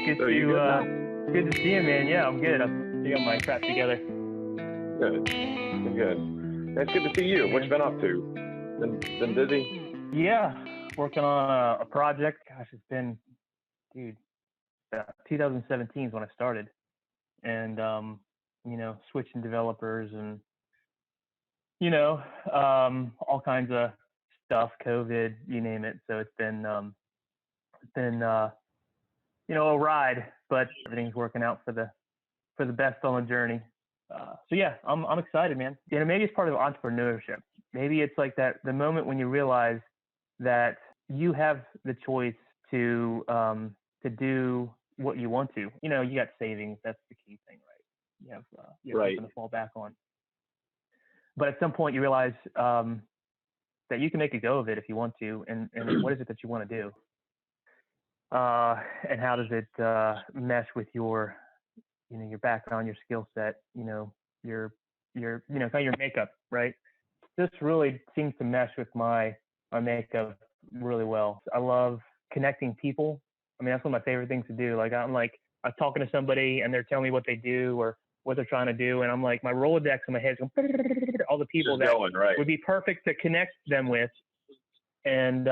Good So you good now? good to see you, man. Yeah, I'm good. I got my crap together. Good. Good. It's good to see you. What you been up to? Been busy? Yeah, working on a project. Gosh, it's been, dude, 2017 is when I started, and switching developers and all kinds of stuff, COVID, you name it. So it's been a ride, but everything's working out for the best on the journey. So yeah, I'm excited, man. Maybe it's part of entrepreneurship. Maybe it's like that, the moment when you realize that you have the choice to do what you want to. You got savings. That's the key thing, right? You have Right. something to fall back on. But at some point you realize that you can make a go of it if you want to, and what is it that you want to do? And how does it mesh with your background, your skill set, your kind of your makeup, right? This really seems to mesh with my makeup really well. I love connecting people. I mean, that's one of my favorite things to do. Like I'm talking to somebody and they're telling me what they do or what they're trying to do, and I'm like, my Rolodex in my head is going, all the people that would be perfect to connect them with. And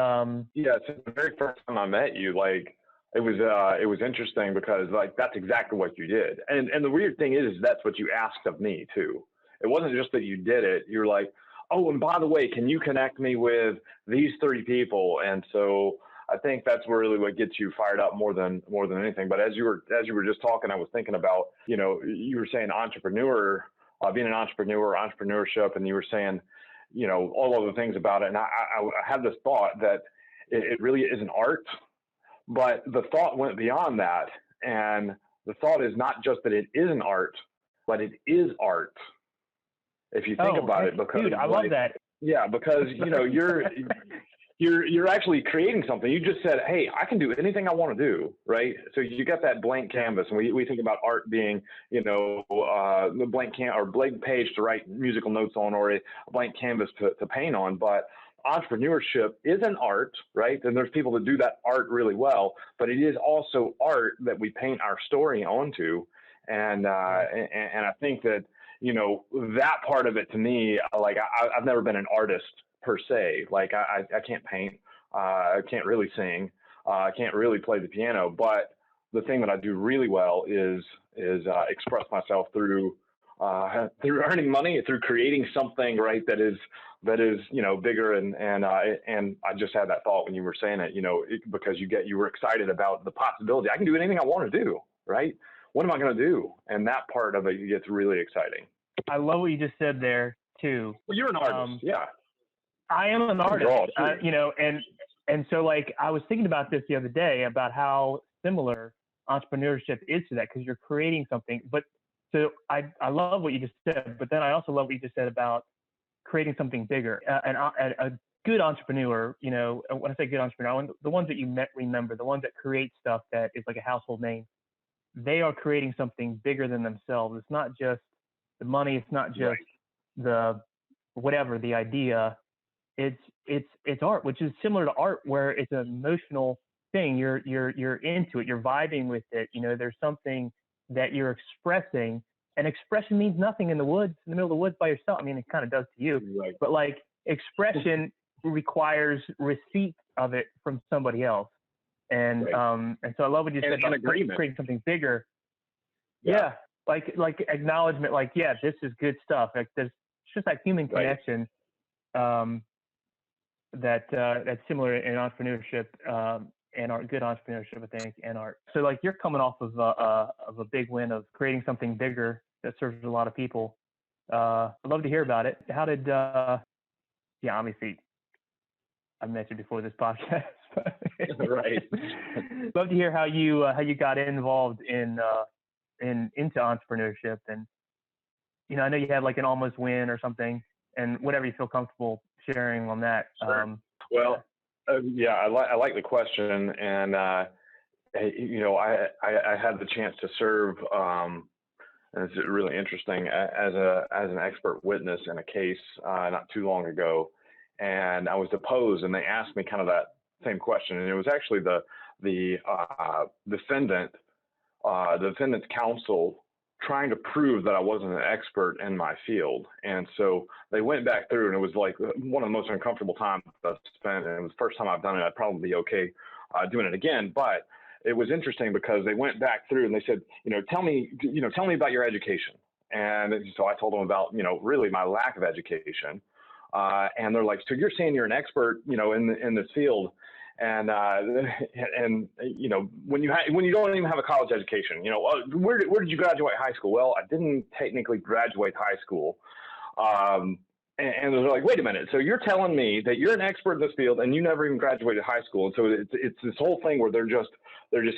yeah, so the very first time I met you, like it was interesting because like that's exactly what you did. And the weird thing is that's what you asked of me too. It wasn't just that you did it. You're like, oh, and by the way, can you connect me with these 3 people? And so I think that's really what gets you fired up more than anything. But as you were just talking, I was thinking about, you were saying entrepreneur, being an entrepreneur, entrepreneurship, and you were saying, all of the things about it. And I had this thought that it really is an art, but the thought went beyond that. And the thought is not just that it is an art, but it is art. If you think about it, because dude, I love that. Yeah, because you're actually creating something. You just said, hey, I can do anything I want to do, right? So you got that blank canvas, and we think about art being, the blank page to write musical notes on, or a blank canvas to paint on. But entrepreneurship is an art, right? And there's people that do that art really well, but it is also art that we paint our story onto. And I think that, that part of it to me, like I've never been an artist per se. Like I can't paint, I can't really sing, I can't really play the piano, but the thing that I do really well is express myself through earning money, through creating something, right, that is bigger. And I just had that thought when you were saying it, because you were excited about the possibility. I can do anything I want to do, right? What am I going to do? And that part of it gets really exciting. I love what you just said there too. Well, you're an artist. Yeah. I am an artist, and so like I was thinking about this the other day about how similar entrepreneurship is to that, because you're creating something. But so I love what you just said, but then I also love what you just said about creating something bigger. And a good entrepreneur, when I say good entrepreneur, the ones that you remember, the ones that create stuff that is like a household name, they are creating something bigger than themselves. It's not just the money. It's not just the idea. It's art, which is similar to art, where it's an emotional thing. You're into it. You're vibing with it. There's something that you're expressing, and expression means nothing in the middle of the woods by yourself. I mean, it kind of does to you, right. But like expression requires receipt of it from somebody else. And so I love what you said about creating something bigger. Yeah. Like acknowledgement, like, yeah, this is good stuff. Like it's just that human connection, that's similar in entrepreneurship, and art, good entrepreneurship, I think, and art. So like you're coming off of a big win of creating something bigger that serves a lot of people. I'd love to hear about it. How did, obviously I mentioned before this podcast, right. Love to hear how you got involved into entrepreneurship. And I know you had like an almost win or something, and whatever you feel comfortable sharing on that. Sure. Well, I like the question, and I had the chance to serve, and it's really interesting, as an expert witness in a case not too long ago. And I was deposed, and they asked me kind of that same question. And it was actually the defendant the defendant's counsel trying to prove that I wasn't an expert in my field. And so they went back through, and it was like one of the most uncomfortable times I've spent. And it was the first time I've done it. I'd probably be okay doing it again. But it was interesting because they went back through and they said, tell me about your education. And so I told them about, really my lack of education. And they're like, so you're saying you're an expert, in this field. And when you don't even have a college education, where did you graduate high school? Well, I didn't technically graduate high school. And they're like, wait a minute. So you're telling me that you're an expert in this field and you never even graduated high school. And so it's this whole thing where they're just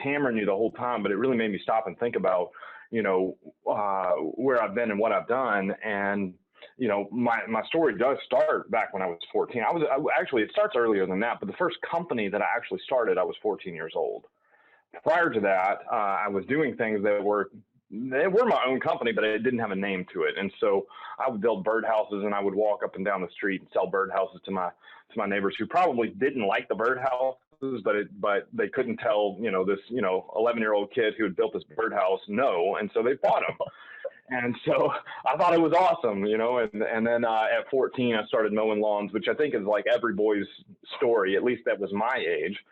hammering you the whole time. But it really made me stop and think about, where I've been and what I've done. And my story does start back when I was 14. Actually, it starts earlier than that, but the first company that I actually started, I was 14 years old. Prior to that, I was doing things that were my own company, but it didn't have a name to it. And so I would build birdhouses, and I would walk up and down the street and sell birdhouses to my neighbors who probably didn't like the birdhouses, but they couldn't tell, this, 11-year-old kid who had built this birdhouse no. And so they bought them. And so I thought it was awesome, and then at 14, I started mowing lawns, which I think is like every boy's story. At least that was my age,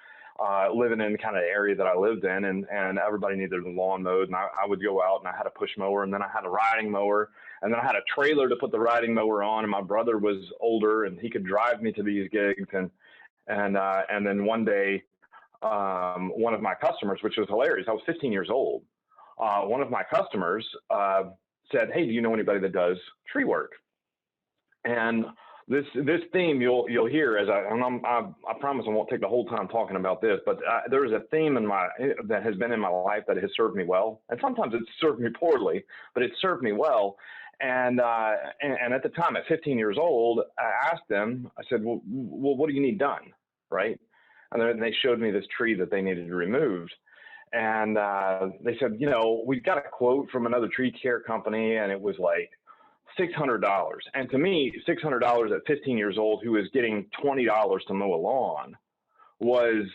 living in kind of the area that I lived in, and everybody needed a lawn mowed. And I would go out, and I had a push mower, and then I had a riding mower, and then I had a trailer to put the riding mower on. And my brother was older, and he could drive me to these gigs. And then one day, one of my customers, which was hilarious, I was 15 years old. One of my customers said, hey, do you know anybody that does tree work? And this theme you'll hear as I promise I won't take the whole time talking about this, but there is a theme that has been in my life that has served me well. And sometimes it's served me poorly, but it served me well. And at the time, at 15 years old, I asked them, I said, well, what do you need done? Right. And then they showed me this tree that they needed removed. And they said, we've got a quote from another tree care company, and it was like $600. And to me, $600 at 15 years old, who is getting $20 to mow a lawn, was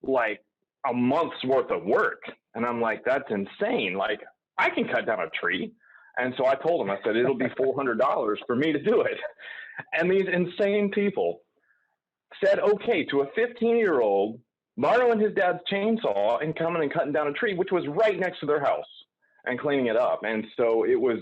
like a month's worth of work. And I'm like, that's insane. Like, I can cut down a tree. And so I told them, I said, it'll be $400 for me to do it. And these insane people said, okay, to a 15-year-old, borrowing his dad's chainsaw and coming and cutting down a tree, which was right next to their house, and cleaning it up. And so it was,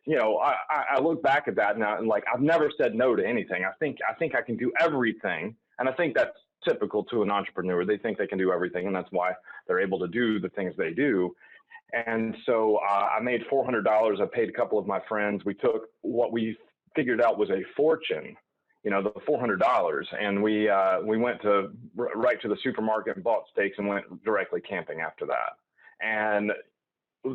I look back at that now, and like, I've never said no to anything. I think I can do everything. And I think that's typical to an entrepreneur. They think they can do everything, and that's why they're able to do the things they do. And so I made $400. I paid a couple of my friends. We took what we figured out was a fortune, the $400, and we went right to the supermarket and bought steaks and went directly camping after that. And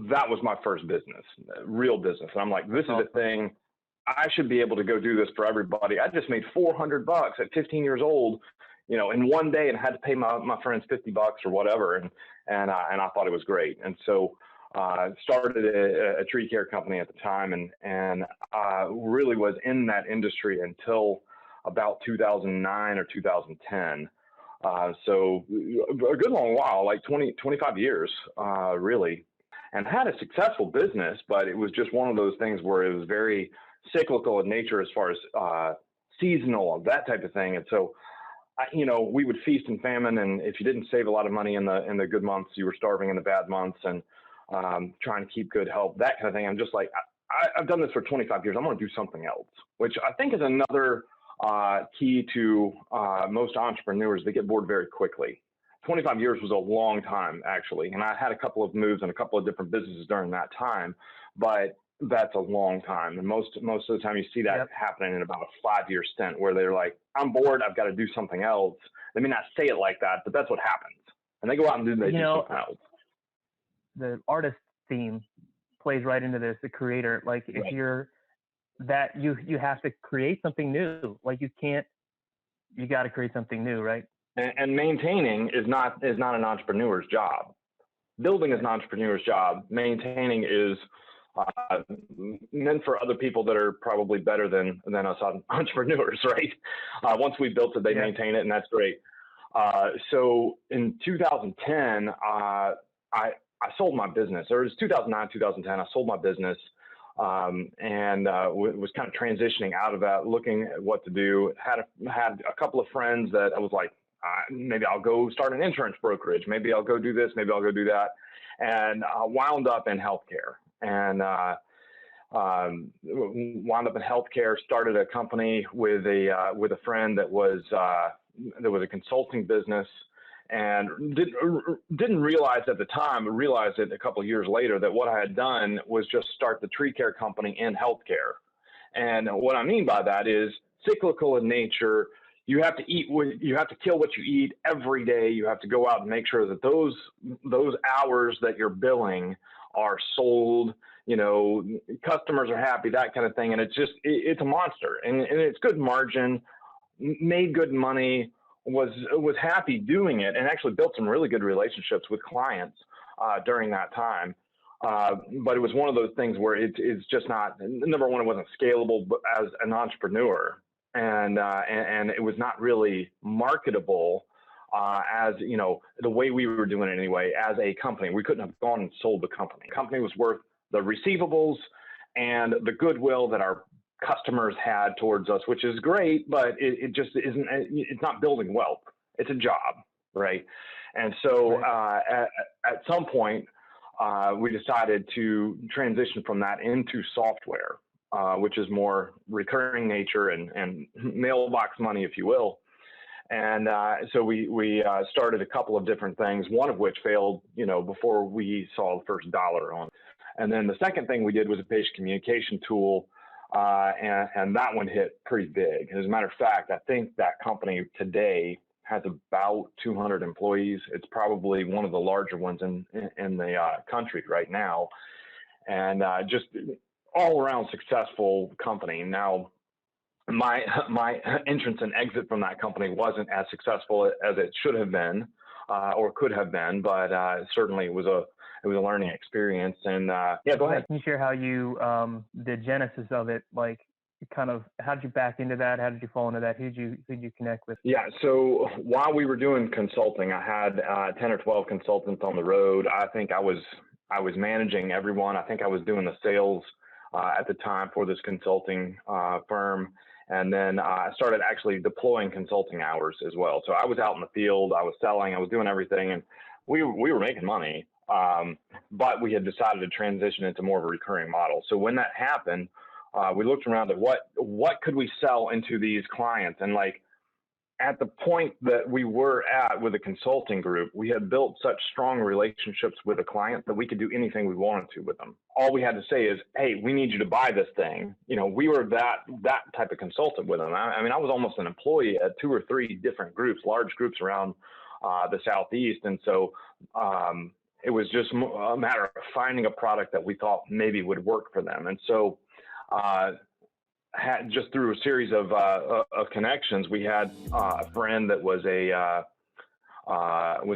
that was my first business, real business. And I'm like, this is a thing. I should be able to go do this for everybody. I just made $400 at 15 years old, in one day, and had to pay my friends $50 or whatever. And I thought it was great. And so started a tree care company at the time, and really was in that industry until about 2009 or 2010. So a good long while, like 25 years, really, and had a successful business, but it was just one of those things where it was very cyclical in nature as far as seasonal and that type of thing. And so, we would feast and famine, and if you didn't save a lot of money in the good months, you were starving in the bad months, and trying to keep good health, that kind of thing. I'm just like, I've done this for 25 years. I'm going to do something else, which I think is another key to most entrepreneurs. They get bored very quickly. 25 years was a long time, actually. And I had a couple of moves and a couple of different businesses during that time, but that's a long time. And most of the time you see that happening in about a 5-year stint where they're like, I'm bored, I've got to do something else. They may not say it like that, but that's what happens. And they go out and do something else. The artist theme plays right into this, the creator. Like if you're that, you have to create something new. Like you got to create something new, right? And maintaining is not an entrepreneur's job. Building is an entrepreneur's job. Maintaining is meant for other people that are probably better than us entrepreneurs, right? Once we built it, they maintain it, and that's great. So in 2010, I sold my business. Or it was 2009, 2010. I sold my business, and was kind of transitioning out of that, looking at what to do. Had a couple of friends that I was like, maybe I'll go start an insurance brokerage. Maybe I'll go do this. Maybe I'll go do that. And wound up in healthcare. And wound up in healthcare. Started a company with a friend that was a consulting business. And didn't realize at the time, realized it a couple of years later, that what I had done was just start the tree care company in healthcare. And what I mean by that is cyclical in nature. You have to you have to kill what you eat every day. You have to go out and make sure that those hours that you're billing are sold, customers are happy, that kind of thing. And it's a monster, and it's good margin, made good money, was happy doing it, and actually built some really good relationships with clients during that time. But it was one of those things where it's just not, number one, it wasn't scalable as an entrepreneur, and it was not really marketable as, the way we were doing it anyway, as a company. We couldn't have gone and sold the company. The company was worth the receivables and the goodwill that our customers had towards us, which is great, but it just isn't, it's not building wealth. It's a job, right? And so at some point, we decided to transition from that into software, which is more recurring nature and mailbox money, if you will. And so we started a couple of different things, one of which failed, before we saw the first dollar on it. And then the second thing we did was a patient communication tool. And that one hit pretty big. As a matter of fact, I think that company today has about 200 employees. It's probably one of the larger ones in the country right now, and just all around successful company. Now, my entrance and exit from that company wasn't as successful as it should have been, or could have been, but certainly it was a learning experience. And yeah, go ahead. Can you share how you, the genesis of it, like kind of, how did you back into that? How did you fall into that? Who'd you connect with? Yeah. So while we were doing consulting, I had 10 or 12 consultants on the road. I think I was managing everyone. I think I was doing the sales at the time for this consulting firm. And then I started actually deploying consulting hours as well. So I was out in the field, I was selling, I was doing everything, and we were making money. But we had decided to transition into more of a recurring model. So when that happened, we looked around at what could we sell into these clients. And like at the point that we were at with the consulting group, we had built such strong relationships with the client that we could do anything we wanted to with them. All we had to say is, hey, we need you to buy this thing. We were that type of consultant with them. I mean, I was almost an employee at 2 or 3 different groups, large groups around the Southeast. And so, it was just a matter of finding a product that we thought maybe would work for them. And so just through a series of connections, we had a friend that was a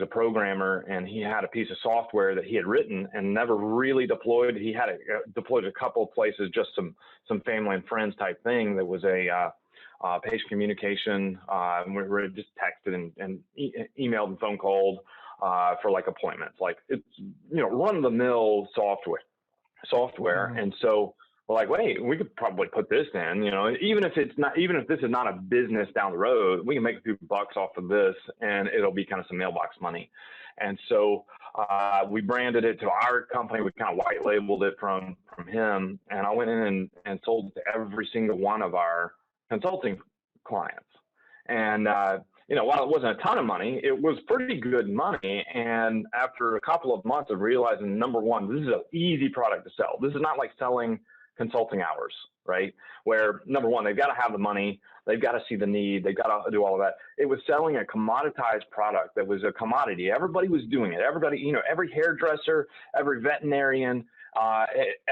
programmer, and he had a piece of software that he had written and never really deployed. He had deployed a couple of places, just some family and friends type thing. That was a patient communication. We just texted and emailed and phone called for like appointments. Like it's run of the mill software. Mm-hmm. And so we're like, wait, we could probably put this in, even if this is not a business down the road, we can make a few bucks off of this, and it'll be kind of some mailbox money. And so we branded it to our company. We kind of white labeled it from him, and I went in and sold it to every single one of our consulting clients. And while it wasn't a ton of money, it was pretty good money. And after a couple of months of realizing, number one, this is an easy product to sell. This is not like selling consulting hours, right? Where number one, they've got to have the money, they've got to see the need, they've got to do all of that. It was selling a commoditized product that was a commodity. Everybody was doing it. Everybody, every hairdresser, every veterinarian,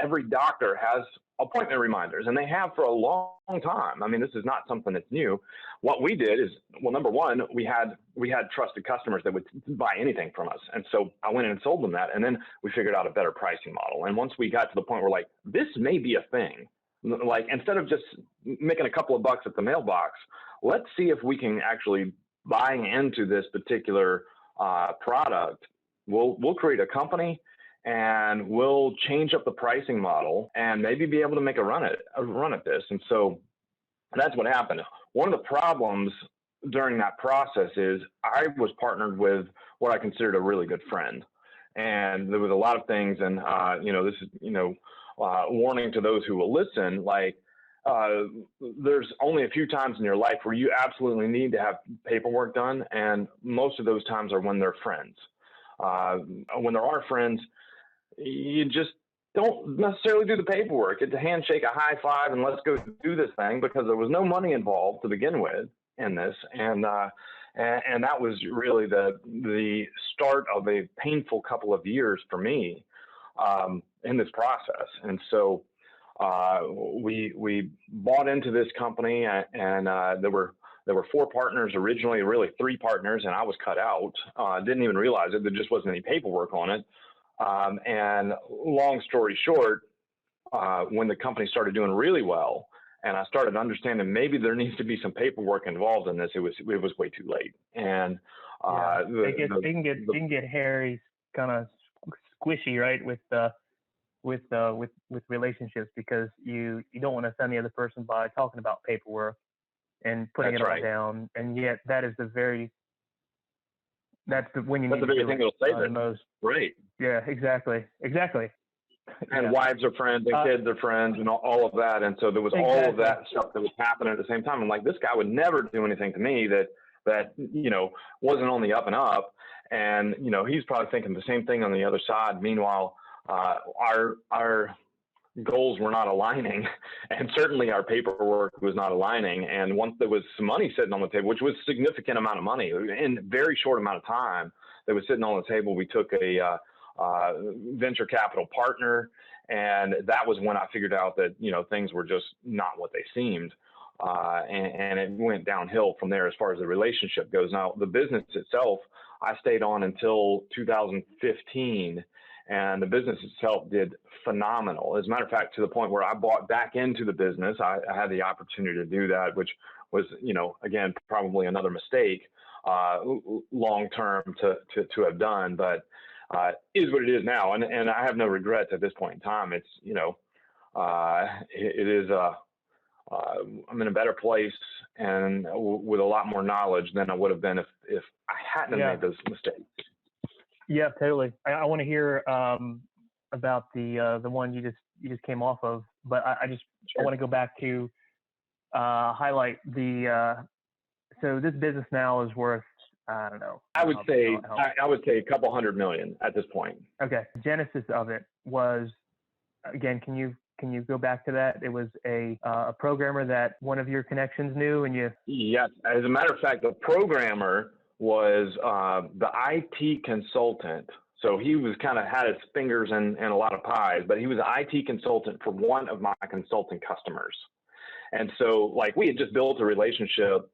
every doctor has appointment reminders, and they have for a long time. I mean, this is not something that's new. What we did is, well, number one, we had trusted customers that would buy anything from us. And so I went in and sold them that. And then we figured out a better pricing model. And once we got to the point where like, this may be a thing, like instead of just making a couple of bucks at the mailbox, let's see if we can actually buy into this particular product. We'll create a company, and we'll change up the pricing model and maybe be able to make a run at this. And so that's what happened. One of the problems during that process is I was partnered with what I considered a really good friend. And there was a lot of things, and this is, warning to those who will listen, like, there's only a few times in your life where you absolutely need to have paperwork done, and most of those times are when they're friends. When there are friends, you just don't necessarily do the paperwork. It's a handshake, a high five, and let's go do this thing, because there was no money involved to begin with in this, and that was really the start of a painful couple of years for me in this process. And so we bought into this company, and there were 4 partners originally, really 3 partners, and I was cut out. Didn't even realize it. There just wasn't any paperwork on it. And long story short, when the company started doing really well, and I started understanding maybe there needs to be some paperwork involved in this, it was way too late. And it can get hairy, kind of squishy, right, with relationships, because you don't want to offend the other person by talking about paperwork and putting it all down, and yet that's the very when you need to do thing that'll save the most. Right. Yeah, exactly. And wives are friends, and kids are friends, and all of that. And so there was all of that stuff that was happening at the same time. I'm like, this guy would never do anything to me that wasn't on the up and up. And he's probably thinking the same thing on the other side. Meanwhile, our goals were not aligning, and certainly our paperwork was not aligning. And once there was some money sitting on the table, which was a significant amount of money in a very short amount of time that was sitting on the table, we took a venture capital partner, and that was when I figured out that things were just not what they seemed, and it went downhill from there as far as the relationship goes. Now, the business itself, I stayed on until 2015. And the business itself did phenomenal. As a matter of fact, to the point where I bought back into the business. I had the opportunity to do that, which was, again, probably another mistake long term to have done, but is what it is now. And I have no regrets at this point in time. It's, it is, I'm in a better place and with a lot more knowledge than I would have been if I hadn't made those mistakes. Yeah, totally. I want to hear about the one you just came off of, but I want to go back to highlight so this business now is worth, I don't know. I would say a couple $100 million at this point. Okay. Genesis of it was, again, can you go back to that? It was a programmer that one of your connections knew, and you. Yes, as a matter of fact, the programmer was the IT consultant. So he was kind of had his fingers in a lot of pies, but he was an IT consultant for one of my consulting customers. And so, like, we had just built a relationship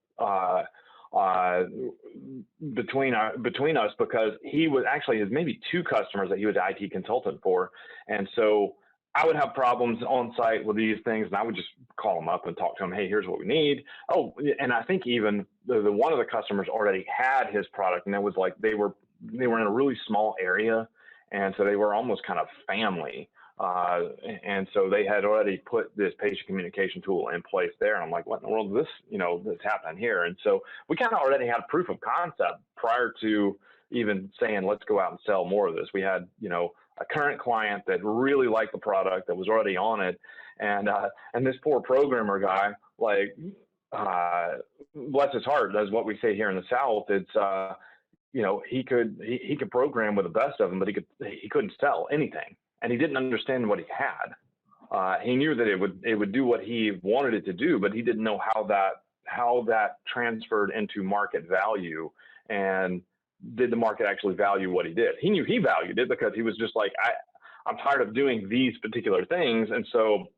between us, because he was actually his maybe 2 customers that he was an IT consultant for. And so I would have problems on site with these things, and I would just call them up and talk to them. Hey, here's what we need. Oh, and I think even the one of the customers already had his product, and it was like they were in a really small area, and so they were almost kind of family. And so they had already put this patient communication tool in place there. And I'm like, what in the world is this, that's happening here? And so we kind of already had proof of concept prior to even saying, let's go out and sell more of this. We had, a current client that really liked the product, that was already on it. And this poor programmer guy, like, bless his heart, that's what we say here in the South. It's, he could program with the best of them, but he couldn't sell anything. And he didn't understand what he had. He knew that it would do what he wanted it to do, but he didn't know how that transferred into market value, and did the market actually value what he did. He knew he valued it, because he was just like, I'm tired of doing these particular things, and so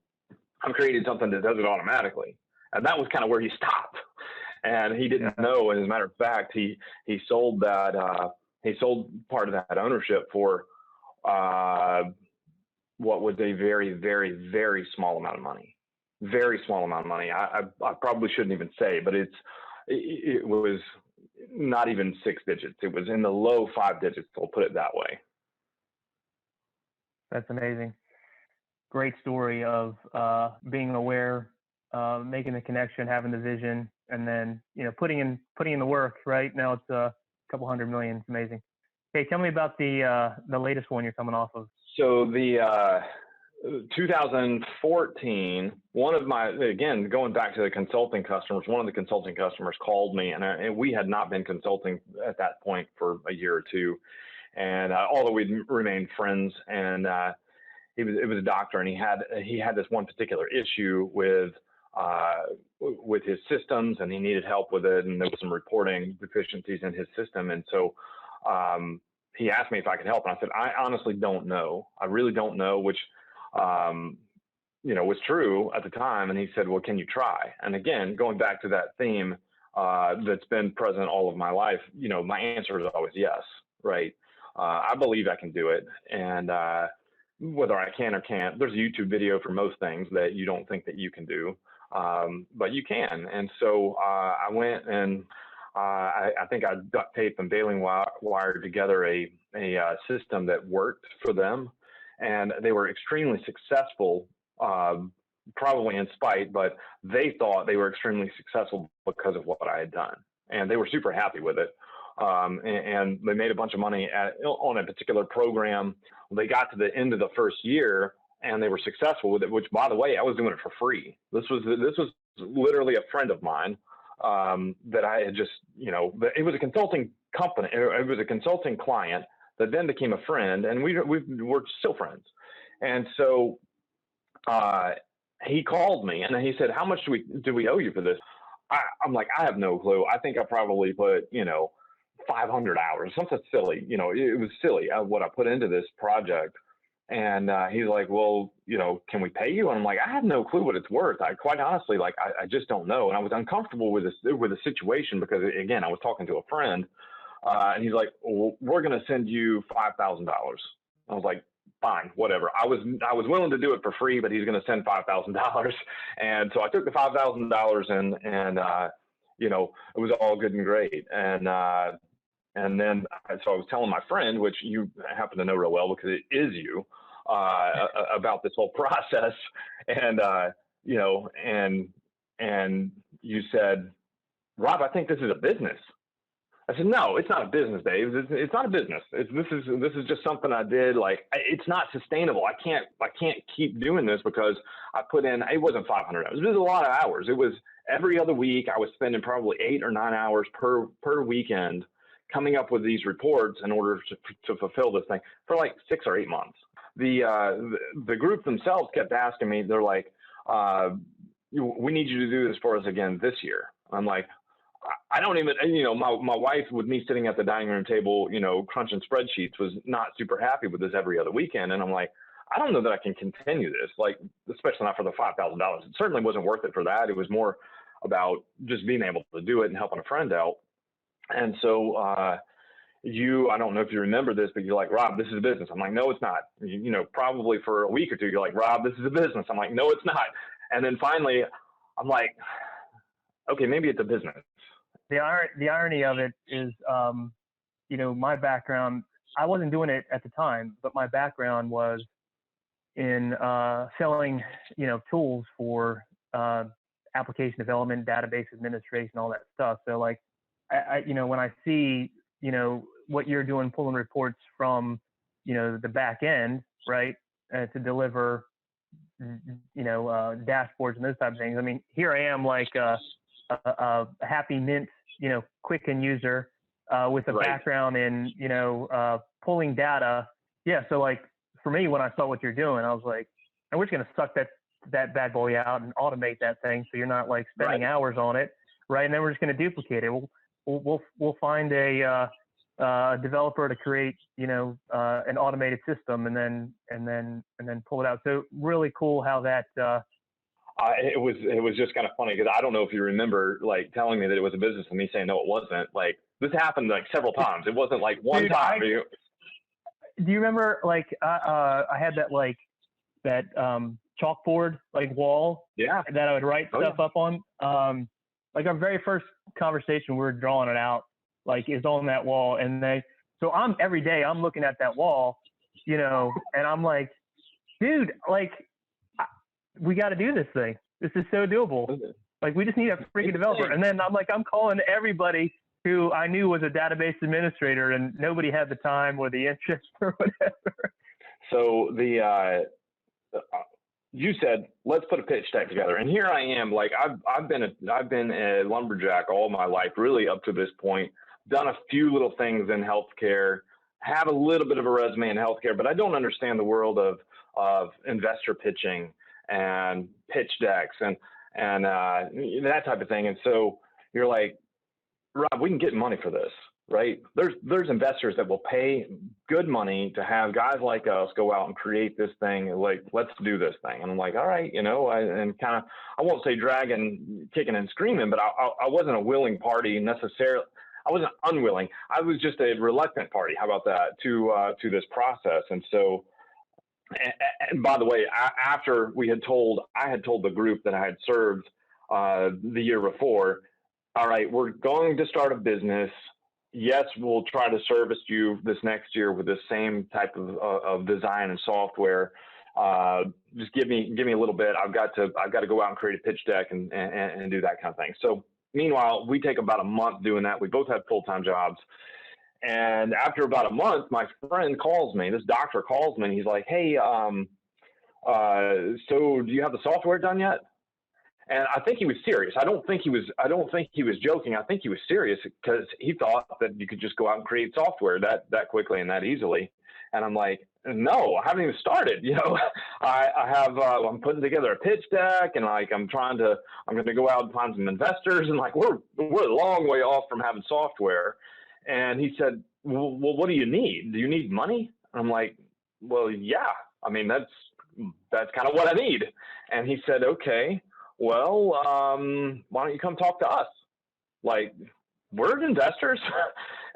I'm creating something that does it automatically. And that was kind of where he stopped. And he didn't know. And as a matter of fact, he sold that he sold part of that ownership for what was a very, very, very small amount of money. Very small amount of money. I probably shouldn't even say, but it was not even 6 digits. It was in the low 5 digits. I'll put it that way. That's amazing. Great story of being aware, making the connection, having the vision, and then putting in the work. Right now it's a couple $100 million. It's amazing. Hey, tell me about the latest one you're coming off of. So the 2014, again, going back to the consulting customers, one of the consulting customers called me, and we had not been consulting at that point for a year or two, and although we'd remained friends, and it was a doctor, and he had this one particular issue with his systems, and he needed help with it, and there was some reporting deficiencies in his system, and so he asked me if I could help, and I said, I honestly don't know. I really don't know, which was true at the time. And he said, well, can you try? And again, going back to that theme that's been present all of my life, my answer is always yes, right? I believe I can do it, and whether I can or can't, there's a YouTube video for most things that you don't think that you can do, but you can. And so I went and I think I duct tape and baling wired together a system that worked for them, and they were extremely successful, probably in spite, but they thought they were extremely successful because of what I had done, and they were super happy with it. And they made a bunch of money on a particular program. They got to the end of the first year and they were successful with it, which, by the way, I was doing it for free. This was literally a friend of mine that I had just, it was a consulting company. It was a consulting client that then became a friend, and we're still friends. And so he called me and he said, how much do we owe you for this? I'm like, I have no clue. I think I probably put, 500 hours, something silly. It was silly what I put into this project. And he's like, well, can we pay you? And I'm like, I have no clue what it's worth. Quite honestly, I just don't know. And I was uncomfortable with the situation because, again, I was talking to a friend, and he's like, well, we're going to send you $5,000. I was like, fine, whatever. I was willing to do it for free, but he's going to send $5,000. And so I took the $5,000 and it was all good and great. And then, so I was telling my friend, which you happen to know real well because it is you, about this whole process. And, and you said, Rob, I think this is a business. I said, no, it's not a business, Dave. It's not a business. This is just something I did. It's not sustainable. I can't keep doing this because I put in, it wasn't 500 hours. It was a lot of hours. It was every other week. I was spending probably 8 or 9 hours per weekend coming up with these reports in order to fulfill this thing for 6 or 8 months. The group themselves kept asking me, they're like, we need you to do this for us again this year. I'm like, I don't even, my wife, with me sitting at the dining room table, crunching spreadsheets, was not super happy with this every other weekend. And I'm like, I don't know that I can continue this, especially not for the $5,000. It certainly wasn't worth it for that. It was more about just being able to do it and helping a friend out. And so I don't know if you remember this, but you're like, Rob, this is a business. I'm like, no, it's not. Probably for a week or two, you're like, Rob, this is a business. I'm like, no, it's not. And then finally, I'm like, okay, maybe it's a business. The irony of it is, my background, I wasn't doing it at the time, but my background was in selling, tools for application development, database administration, all that stuff. So when I see, what you're doing, pulling reports from, the back end, right, to deliver, dashboards and those types of things. I mean, here I am a happy mint, Quicken user with a background in, pulling data. Yeah. So for me, when I saw what you're doing, I was like, and we're just going to suck that bad boy out and automate that thing. So you're not spending hours on it. Right. And then we're just going to duplicate it. We'll find a developer to create, an automated system and then pull it out. So really cool how that, it was just kind of funny because I don't know if you remember telling me that it was a business and me saying no, it wasn't. This happened several times. It wasn't one time. Do you remember I had that chalkboard wall that I would write stuff up on. Our very first conversation, we were drawing it out is on that wall, and so every day I'm looking at that wall, and I'm like, dude, like, we got to do this thing. This is so doable. Like, we just need a freaking developer. And then I'm calling everybody who I knew was a database administrator, and nobody had the time or the interest or whatever. So you said, let's put a pitch deck together. And here I am, like, I've been a lumberjack all my life, really up to this point, done a few little things in healthcare, have a little bit of a resume in healthcare, but I don't understand the world of investor pitching and pitch decks and that type of thing. And so you're like, Rob, we can get money for this, right? There's investors that will pay good money to have guys like us go out and create this thing. Like, let's do this thing. And I'm like, all right, I won't say dragging, kicking and screaming, but I wasn't a willing party necessarily. I wasn't unwilling. I was just a reluctant party. How about that to this process? And so, and by the way, after I had told the group that I had served the year before, all right, we're going to start a business. Yes, we'll try to service you this next year with the same type of design and software. Just give me a little bit. I've got to go out and create a pitch deck and do that kind of thing. So meanwhile, we take about a month doing that. We both had full-time jobs. And after about a month, my friend calls me, this doctor calls me, and he's like, hey, so do you have the software done yet? And I think he was serious. I don't think he was joking. I think he was serious because he thought that you could just go out and create software that quickly and that easily. And I'm like, no, I haven't even started. I'm putting together a pitch deck, and like I'm going to go out and find some investors, and like we're a long way off from having software. And he said, well, what do you need? Do you need money? And I'm like, well, yeah. I mean, that's kind of what I need. And he said, okay, well, why don't you come talk to us? Like, we're investors.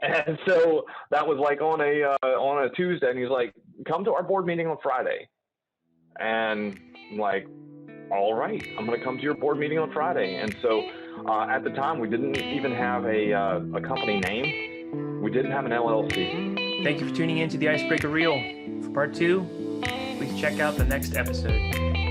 And so that was like on a Tuesday, and he's like, come to our board meeting on Friday. And I'm like, all right, I'm going to come to your board meeting on Friday. And so at the time, we didn't even have a company name. We didn't have an LLC. Thank you for tuning in to the Icebreaker Reel. For part 2, please check out the next episode.